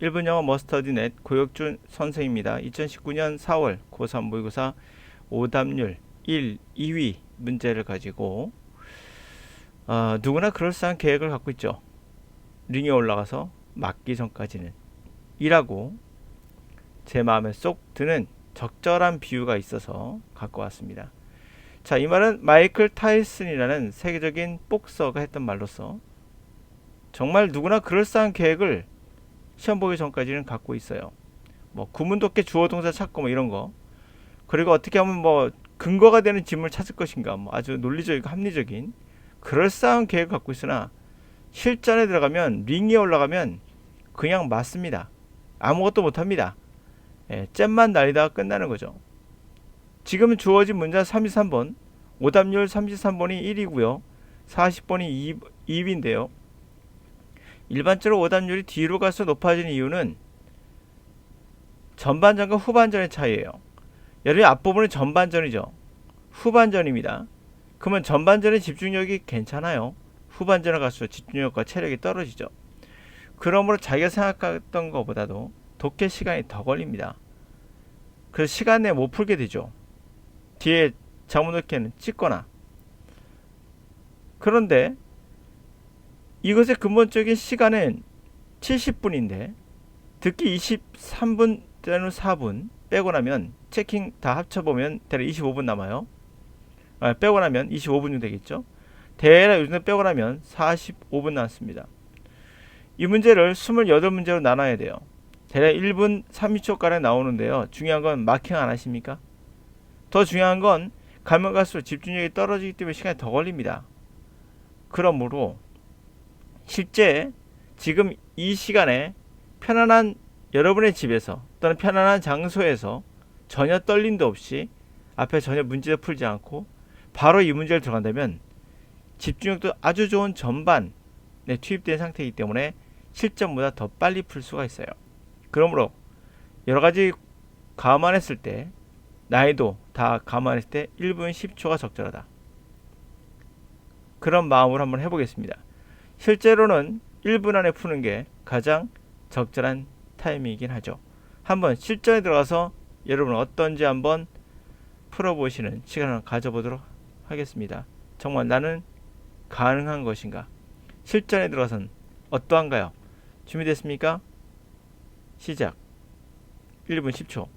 1분 영어 머스터디넷 고혁준 선생입니다. 2019년 4월 고3 모의고사 오답률 1, 2위 문제를 가지고 누구나 그럴싸한 계획을 갖고 있죠. 링에 올라가서 맞기 전까지는 일하고 제 마음에 쏙 드는 적절한 비유가 있어서 갖고 왔습니다. 자, 이 말은 마이클 타이슨이라는 세계적인 복서가 했던 말로서 정말 누구나 그럴싸한 계획을 시험 보기 전까지는 갖고 있어요. 뭐 구문독해 주어 동사 찾고 뭐 이런 거. 그리고 어떻게 하면 뭐 근거가 되는 질문을 찾을 것인가. 뭐 아주 논리적이고 합리적인 그럴싸한 계획을 갖고 있으나 실전에 들어가면 링에 올라가면 그냥 맞습니다. 아무것도 못합니다. 잼만 날리다가 끝나는 거죠. 지금 주어진 문자 33번, 오답률 33번이 1이고요. 40번이 2인데요. 일반적으로 오답률이 뒤로 갈수록 높아지는 이유는 전반전과 후반전의 차이예요. 여러분 앞부분은 전반전이죠. 후반전입니다. 그러면 전반전의 집중력이 괜찮아요. 후반전에 갈수록 집중력과 체력이 떨어지죠. 그러므로 자기가 생각했던 것보다도 독해 시간이 더 걸립니다. 그래서 시간 내에 못 풀게 되죠. 뒤에 자문 독해는 찍거나. 그런데 이것의 근본적인 시간은 70분인데 듣기 23분 또는 4분 빼고 나면 체킹 다 합쳐보면 대략 25분 남아요. 빼고 나면 25분 정도 되겠죠. 대략 요즘 빼고 나면 45분 남습니다. 이 문제를 28문제로 나눠야 돼요. 대략 1분 30초가량 나오는데요. 중요한 건 마킹 안 하십니까? 더 중요한 건 가면 갈수록 집중력이 떨어지기 때문에 시간이 더 걸립니다. 그러므로 실제 지금 이 시간에 편안한 여러분의 집에서 또는 편안한 장소에서 전혀 떨림도 없이 앞에 전혀 문제를 풀지 않고 바로 이 문제를 들어간다면 집중력도 아주 좋은 전반에 투입된 상태이기 때문에 실전보다 더 빨리 풀 수가 있어요. 그러므로 여러가지 감안했을 때 난이도 다 감안했을 때 1분 10초가 적절하다. 그런 마음으로 한번 해보겠습니다. 실제로는 1분 안에 푸는 게 가장 적절한 타이밍이긴 하죠. 한번 실전에 들어가서 여러분 어떤지 한번 풀어보시는 시간을 가져보도록 하겠습니다. 정말 나는 가능한 것인가? 실전에 들어가선 어떠한가요? 준비됐습니까? 시작. 1분 10초.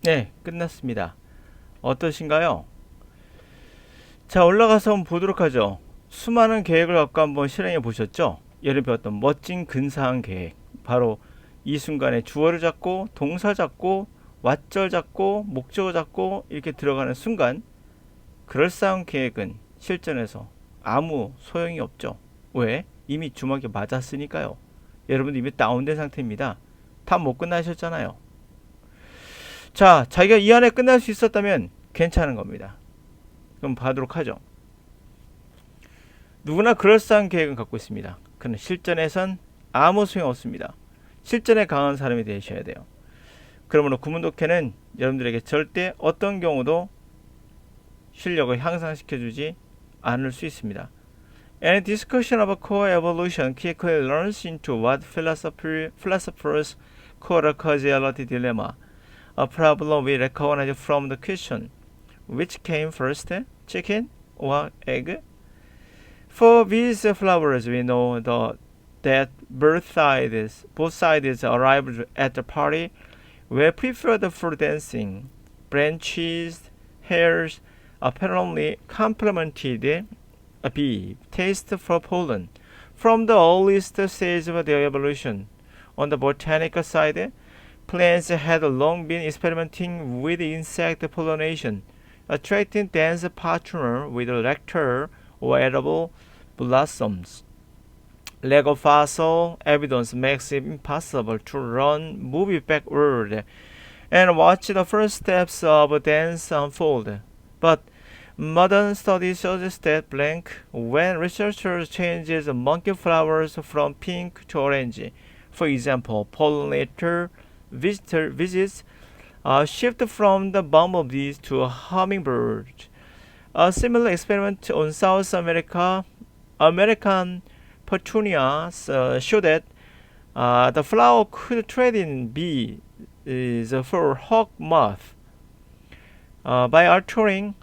네, 끝났습니다. 어떠신가요? 자, 올라가서 한번 보도록 하죠. 수많은 계획을 갖고 한번 실행해 보셨죠? 예를 배웠던 멋진 근사한 계획. 바로 이 순간에 주어를 잡고 동사 잡고 왓절 잡고 목적어 잡고 이렇게 들어가는 순간 그럴싸한 계획은 실전에서 아무 소용이 없죠. 왜? 이미 주먹에 맞았으니까요. 여러분 이미 다운된 상태입니다. 다 못 끝나셨잖아요. 자, 자기가 이 안에 끝날 수 있었다면 괜찮은 겁니다. 그럼 봐도록 하죠. 누구나 그럴싸한 계획은 갖고 있습니다. 그는 실전에선 아무 소용 없습니다. 실전에 강한 사람이 되셔야 돼요. 그러므로 구문독해는 여러분들에게 절대 어떤 경우도 실력을 향상시켜주지 않을 수 있습니다. Any discussion of a core evolution quickly runs into what philosophers call a causality dilemma, a problem we recognize from the question which came first, chicken or egg? For these flowers, we know that both sides arrived at the party were preferred for dancing. Branches, hairs apparently complemented a bee taste for pollen from the earliest stage of their evolution. On the botanical side, plants had long been experimenting with insect pollination, attracting dance partner with nectar or edible blossoms. Lack of fossil evidence makes it impossible to run movie backward and watch the first steps of dance unfold. But modern studies suggest that when researchers changes monkey flowers from pink to orange, for example, pollinator visits shift from the bumblebees to hummingbirds. A similar experiment on South American petunias show that the flower could trade in bees for hawk moth. By altering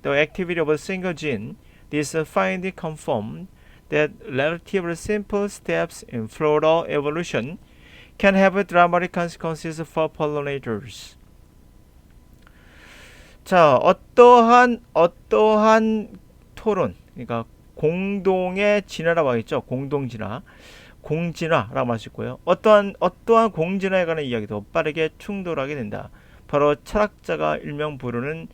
the activity of a single gene, this finding confirmed that relatively simple steps in floral evolution can have dramatic consequences for pollinators. 자, 어떠한 토론, 그러니까 공동의 진화라고 하겠죠. 공동 진화, 공진화라고 할 수 있고요. 어떠한 공진화에 관한 이야기도 빠르게 충돌하게 된다. 바로 철학자가 일명 부르는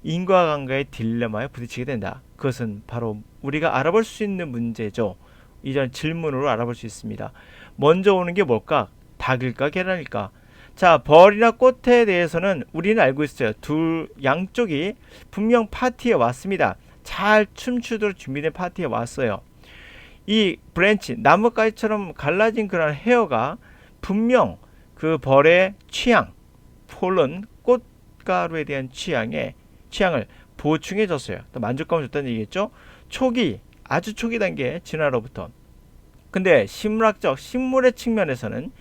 인과관계의 딜레마에 부딪히게 된다. 그것은 바로 우리가 알아볼 수 있는 문제죠. 이전 질문으로 알아볼 수 있습니다. 먼저 오는 게 뭘까? 닭일까 계란일까? 자, 벌이나 꽃에 대해서는 우리는 알고 있어요. 양쪽이 분명 파티에 왔습니다. 잘 춤추도록 준비된 파티에 왔어요. 이 브랜치, 나뭇가지처럼 갈라진 그런 헤어가 분명 그 벌의 취향, 폴른, 꽃가루에 대한 취향을 보충해 줬어요. 또 만족감을 줬다는 얘기겠죠. 아주 초기 단계 진화로부터. 근데 식물의 측면에서는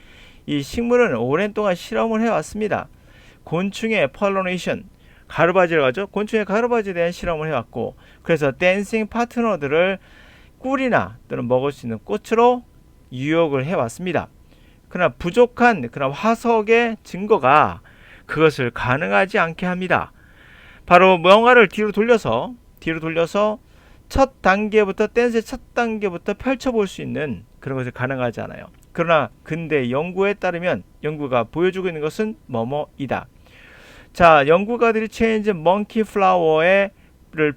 이 식물은 오랜 동안 실험을 해왔습니다. 곤충의 폴리네이션, 가루바지를 가죠. 곤충의 가루바지에 대한 실험을 해왔고, 그래서 댄싱 파트너들을 꿀이나 또는 먹을 수 있는 꽃으로 유혹을 해왔습니다. 그러나 부족한 그런 화석의 증거가 그것을 가능하지 않게 합니다. 바로 명화를 뒤로 돌려서 첫 단계부터 댄스의 첫 단계부터 펼쳐볼 수 있는 그런 것이 가능하지 않아요. 그러나 근대 연구에 따르면 연구가 보여주고 있는 것은 뭐뭐이다. 자, 연구가들이 체인지 먼키 플라워를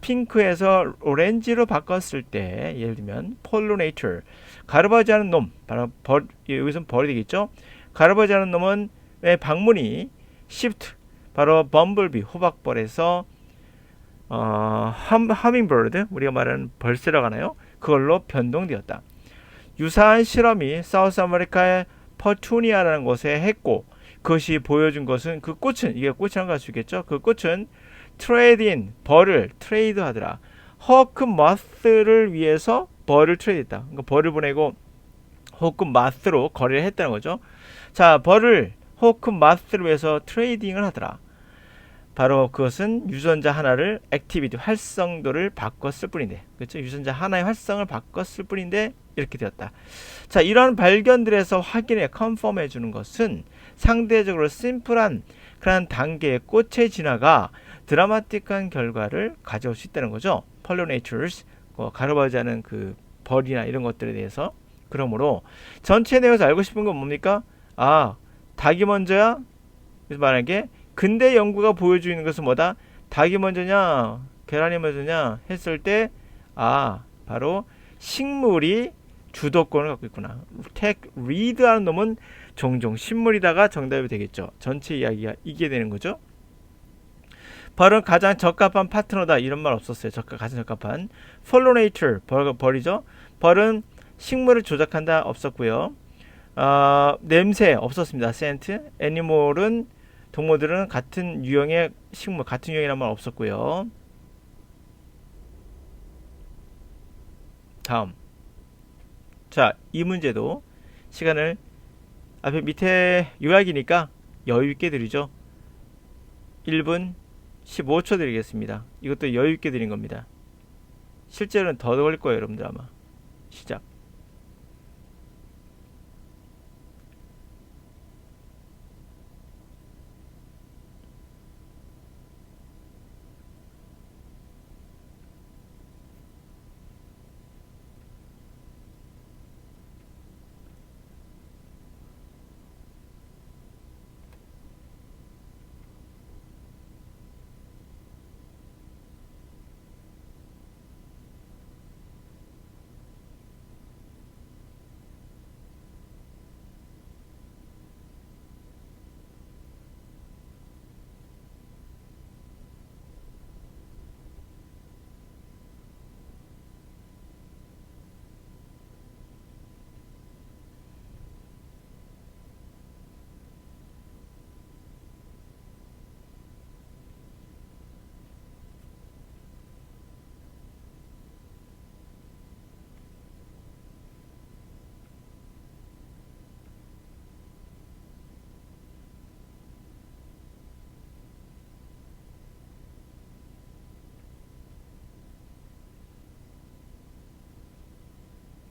핑크에서 오렌지로 바꿨을 때, 예를 들면 폴리네이터, 가르바지하는 놈, 바로 여기서는 벌이 되겠죠. 가르바지하는 놈은 방문이 시프트, 바로 범블비, 호박벌에서 하밍버드, 우리가 말하는 벌새라고 하나요? 그걸로 변동되었다. 유사한 실험이 사우스 아메리카의 퍼투니아라는 곳에 했고, 그것이 보여준 것은 그 꽃은, 이게 꽃이라는 걸 알 수 있겠죠? 그 꽃은 트레이드인, 벌을 트레이드 하더라. 허크 마스를 위해서 벌을 트레이드했다. 그러니까 벌을 보내고 호크 마스로 거래를 했다는 거죠. 자, 벌을 호크 마스를 위해서 트레이딩을 하더라. 바로 그것은 유전자 하나를 액티비티, 활성도를 바꿨을 뿐인데, 그렇죠? 유전자 하나의 활성을 바꿨을 뿐인데 이렇게 되었다. 자, 이런 발견들에서 컨펌해 주는 것은 상대적으로 심플한 그런 단계의 꽃의 진화가 드라마틱한 결과를 가져올 수 있다는 거죠. pollinators, 가르바지하는 그 벌이나 이런 것들에 대해서. 그러므로 전체 내용에서 알고 싶은 건 뭡니까? 아, 닭이 먼저야? 그래서 말하는 게 근대 연구가 보여주는 것은 뭐다? 닭이 먼저냐, 계란이 먼저냐 했을 때, 바로 식물이 주도권을 갖고 있구나. 리드 하는 놈은 종종 식물이다가 정답이 되겠죠. 전체 이야기가 이게 되는 거죠. 벌은 가장 적합한 파트너다, 이런 말 없었어요. 가장 적합한 폴리네이터, 벌이죠. 벌은 식물을 조작한다, 없었고요. 냄새 없었습니다. 센트. 애니멀은, 동물들은 같은 유형의 식물, 같은 유형이란 말 없었고요. 다음. 자, 이 문제도 시간을 앞에 밑에 요약이니까 여유 있게 드리죠. 1분 15초 드리겠습니다. 이것도 여유 있게 드린 겁니다. 실제로는 더 걸릴 거예요, 여러분들 아마. 시작.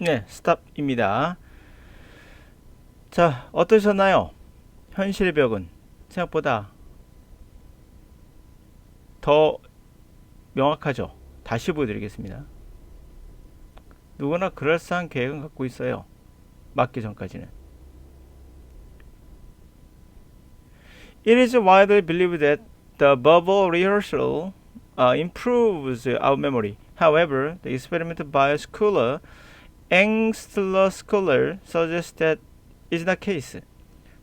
네, 스탑입니다. 자, 어떠셨나요? 현실의 벽은 생각보다 더 명확하죠? 다시 보여드리겠습니다. 누구나 그럴싸한 계획은 갖고 있어요. 맞기 전까지는. It is widely believed that the verbal rehearsal improves our memory. However, the experiment by Schuller Engstler Scholar suggests that is the case.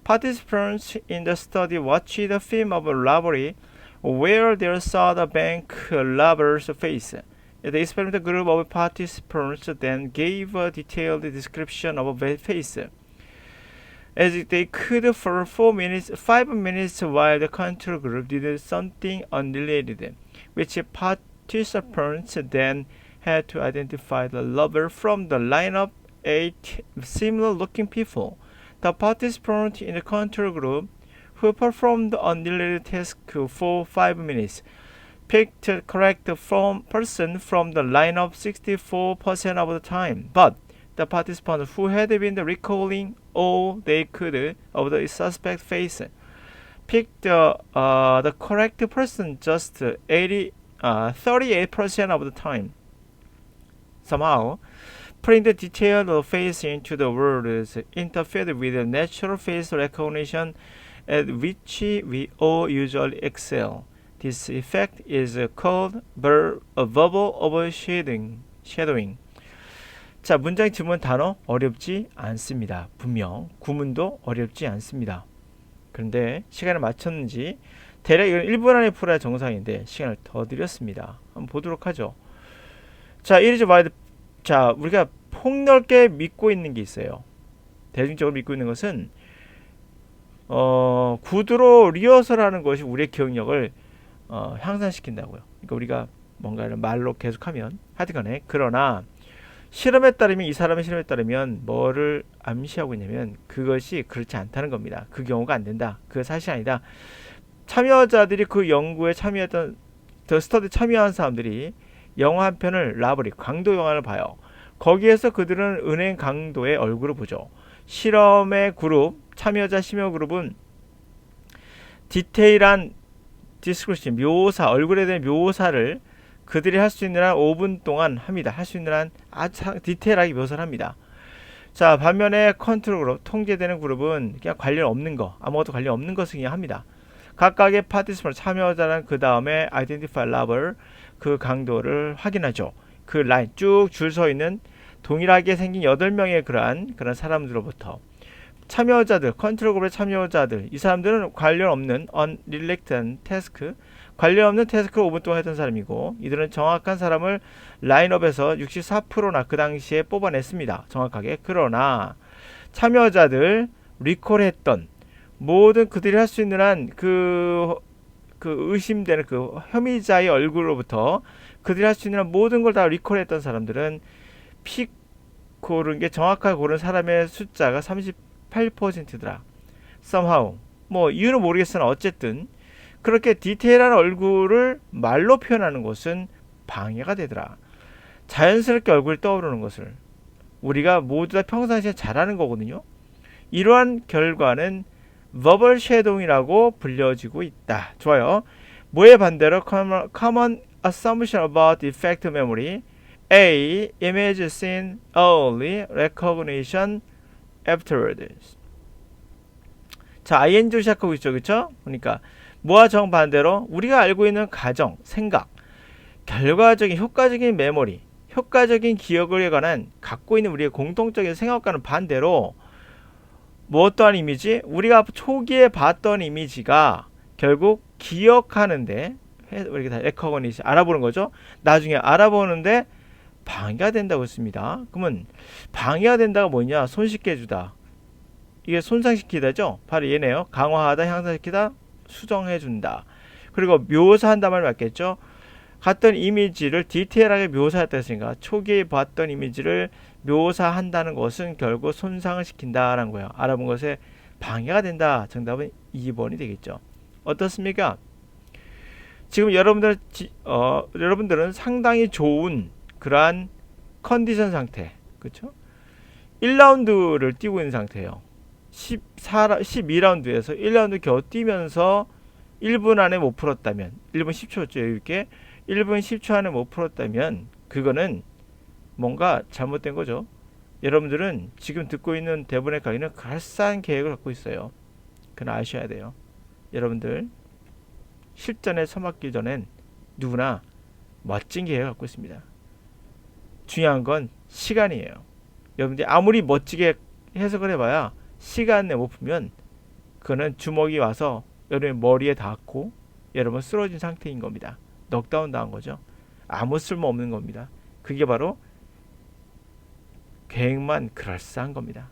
Participants in the study watched a film of a robbery where they saw the bank robber's face. The experimental group of participants then gave a detailed description of a face, as they could for 5 minutes, while the control group did something unrelated, which participants then had to identify the robber from the lineup 8 similar-looking people. The participant in the control group, who performed the unrelated task for 5 minutes, picked the correct person from the lineup 64% of the time. But the participants who had been recalling all they could of the suspect's face picked the correct person just 38% of the time. Somehow, putting the detailed face into the words interfered with the natural face recognition at which we all usually excel. This effect is called verbal overshadowing. 자, 문장 지문 단어 어렵지 않습니다. 분명 구문도 어렵지 않습니다. 그런데 시간을 맞췄는지 대략 이건 1분 안에 풀어야 정상인데 시간을 더 드렸습니다. 한번 보도록 하죠. 자, it is wide. 자, 우리가 폭넓게 믿고 있는 게 있어요. 대중적으로 믿고 있는 것은 구두로 리허설하는 것이 우리의 기억력을 향상시킨다고요. 그러니까 우리가 뭔가를 말로 계속하면 하여튼간에 그러나 실험에 따르면 이 사람의 실험에 따르면 뭐를 암시하고 있냐면 그것이 그렇지 않다는 겁니다. 그 경우가 안 된다. 그거 사실이 아니다. 참여자들이 그 연구에 참여했던 더 스터디 참여한 사람들이 영화 한 편을 라버리 강도 영화를 봐요. 거기에서 그들은 은행 강도의 얼굴을 보죠. 실험의 그룹 참여자 심야 그룹은 디테일한 디스크리션 묘사 얼굴에 대한 묘사를 그들이 할 수 있는 한 5분 동안 합니다. 할 수 있는 한 아주 디테일하게 묘사를 합니다. 자, 반면에 컨트롤 그룹 통제되는 그룹은 그냥 관련 없는 거 아무것도 관련 없는 것을 그냥 합니다. 각각의 파티스퍼 참여자는 그 다음에 아이덴티파이 러버 그 강도를 확인하죠. 그 라인 쭉 줄 서 있는 동일하게 생긴 8명의 그런 사람들로부터 참여자들, 컨트롤 그룹의 참여자들, 이 사람들은 관련 없는 unrelated task, 관련 없는 태스크를 5분 동안 했던 사람이고 이들은 정확한 사람을 라인업에서 64%나 그 당시에 뽑아냈습니다. 정확하게. 그러나 참여자들 리콜했던 모든 그들이 할 수 있는 한 그 의심되는 그 혐의자의 얼굴로부터 그들이 할 수 있는 모든 걸 다 리콜했던 사람들은 픽 고른 게 정확하게 고른 사람의 숫자가 38%더라. somehow 뭐 이유는 모르겠으나 어쨌든 그렇게 디테일한 얼굴을 말로 표현하는 것은 방해가 되더라. 자연스럽게 얼굴이 떠오르는 것을 우리가 모두 다 평상시에 잘하는 거거든요. 이러한 결과는 verbal shadowing이라고 불려지고 있다. 좋아요. 뭐의 반대로 common assumption about effective memory. A. Image seen early, recognition afterwards. 자, ing로 시작하고 있죠. 그쵸? 그러니까 뭐와 정반대로 우리가 알고 있는 가정, 생각, 결과적인 효과적인 메모리, 효과적인 기억에 관한 갖고 있는 우리의 공통적인 생각과는 반대로 뭐 어떠한 이미지? 우리가 초기에 봤던 이미지가 결국 기억하는데 이렇게 다 recognition, 알아보는 거죠. 나중에 알아보는데 방해가 된다고 했습니다. 그러면 방해가 된다가 뭐냐? 손쉽게 해주다. 이게 손상시키다죠. 바로 얘네요. 강화하다, 향상시키다, 수정해준다. 그리고 묘사한다 말 맞겠죠. 같은 이미지를 디테일하게 묘사했다 했으니까 초기에 봤던 이미지를 묘사한다는 것은 결국 손상을 시킨다라는 거예요. 알아본 것에 방해가 된다. 정답은 2번이 되겠죠. 어떻습니까? 지금 여러분들은 상당히 좋은 그러한 컨디션 상태, 그렇죠? 1라운드를 뛰고 있는 상태예요. 12라운드에서 1라운드 겨우 뛰면서 1분 안에 못 풀었다면 1분 10초였죠. 이렇게 1분 10초 안에 못 풀었다면 그거는 뭔가 잘못된 거죠. 여러분들은 지금 듣고 있는 대본의 강의는 그럴싸한 계획을 갖고 있어요. 그건 아셔야 돼요. 여러분들 실전에 서맞기 전엔 누구나 멋진 계획을 갖고 있습니다. 중요한 건 시간이에요. 여러분들이 아무리 멋지게 해석을 해봐야 시간 내 못 풀면 그거는 주먹이 와서 여러분의 머리에 닿고 여러분 쓰러진 상태인 겁니다. 넉다운 당한 거죠. 아무 쓸모 없는 겁니다. 그게 바로 계획만 그럴싸한 겁니다.